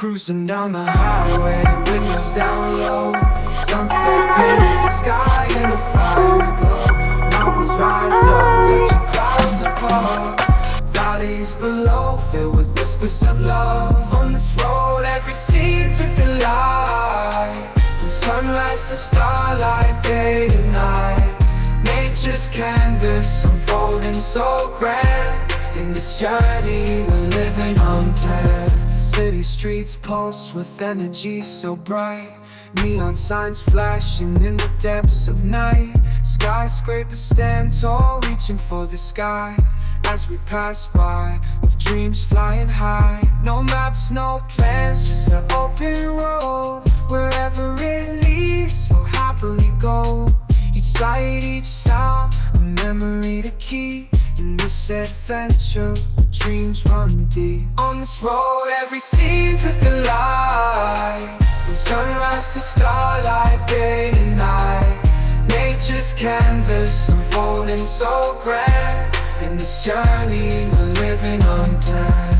Cruising down the highway, windows down low. Sunset paints the sky in a fiery glow. Mountains rise up, touching clouds above. Valleys below, filled with whispers of love. On this road, every scene's a delight. From sunrise to starlight, day to night. Nature's canvas unfolding so grand. In this journey, we're living unplanned. City streets pulse with energy so bright. Neon signs flashing in the depths of night. Skyscrapers stand tall, reaching for the sky. As we pass by, with dreams flying high. No maps, no plans, just an open road. Wherever it leads, we'll happily go. Each sight, each sound, a memory to keep. In this adventure, dreams run deep. On this road, every scene's a delight. From sunrise to starlight, day to night. Nature's canvas unfolding so grand. In this journey, we're living unplanned.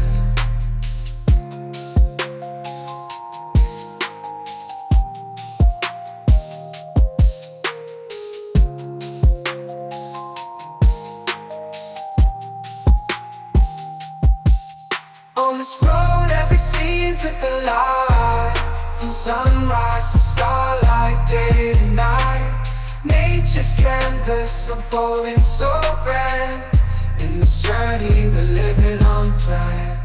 On this road, every scene's a delight. From sunrise to starlight, day to night. Nature's canvas unfolding so grand. In this journey, we're living unplanned.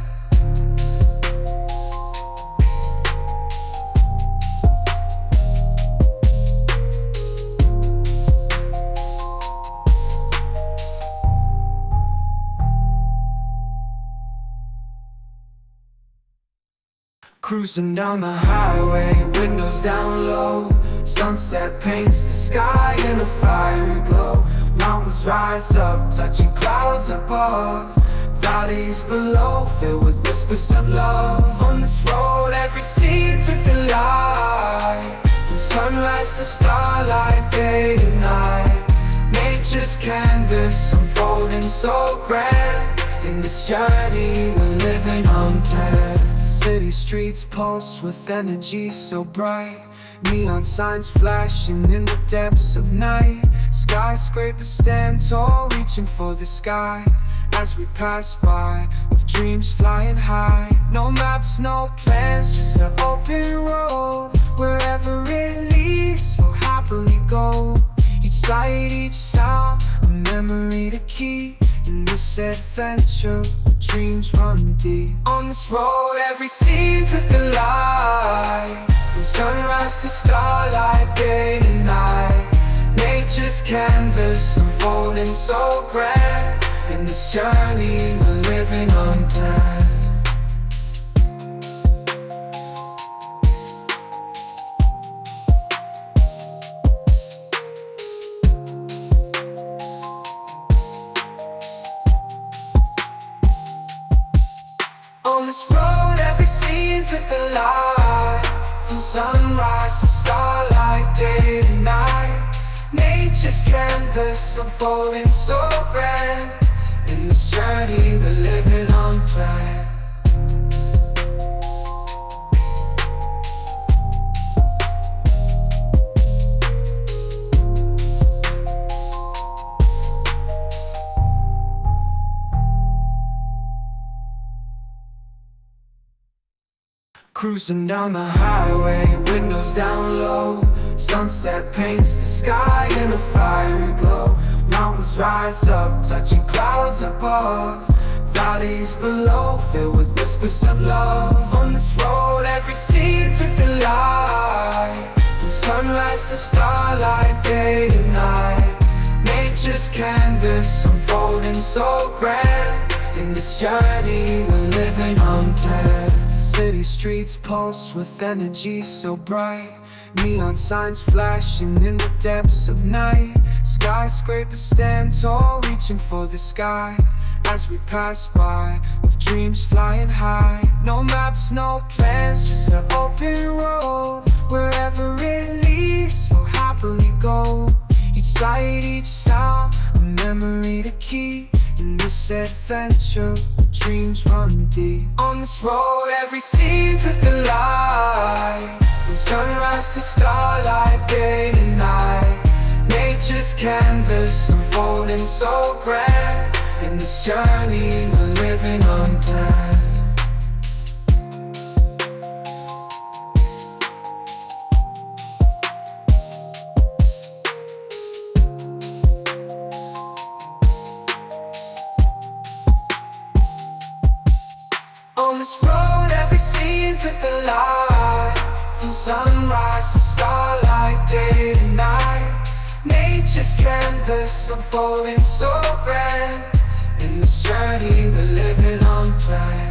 Cruising down the highway, windows down low. Sunset paints the sky in a fiery glow. Mountains rise up, touching clouds above. Valleys below, filled with whispers of love. On this road, every scene's a delight. From sunrise to starlight, day to night. Nature's canvas unfolding so grand. In this journey, we're living unplanned. City streets pulse with energy so bright. Neon signs flashing in the depths of night. Skyscrapers stand tall, reaching for the sky. As we pass by, with dreams flying high. No maps, no plans, just an open road. Wherever it leads, we'll happily go. Each sight, each sound, a memory to keep. In this adventure, dreams run deep. On this road, every scene's a delight. From sunrise to starlight, day to night. Nature's canvas unfolding so grand. In this journey, we're living unplanned. On this road, every scene's a delight. From sunrise to starlight, day to night. Nature's canvas unfolding so grand. In this journey, we're living unplanned. Cruising down the highway, windows down low. Sunset paints the sky in a fiery glow. Mountains rise up, touching clouds above. Valleys below, filled with whispers of love. On this road, every scene's a delight. From sunrise to starlight, day to night. Nature's canvas unfolding so grand. In this journey, we're living unplanned. City streets pulse with energy so bright. Neon signs flashing in the depths of night. Skyscrapers stand tall, reaching for the sky. As we pass by, with dreams flying high. No maps, no plans, just an open road. Wherever it leads, we'll happily go. Each sight, each sound, a memory to keep. In this adventure, dreams run deep. On this road, every scene's a delight. From sunrise to starlight, day to night. Nature's canvas unfolding so grand. In this journey, we're living unplanned. On this road, every scene's a delight. From sunrise to starlight, day to night. Nature's canvas unfolding so grand. In this journey, we're living unplanned.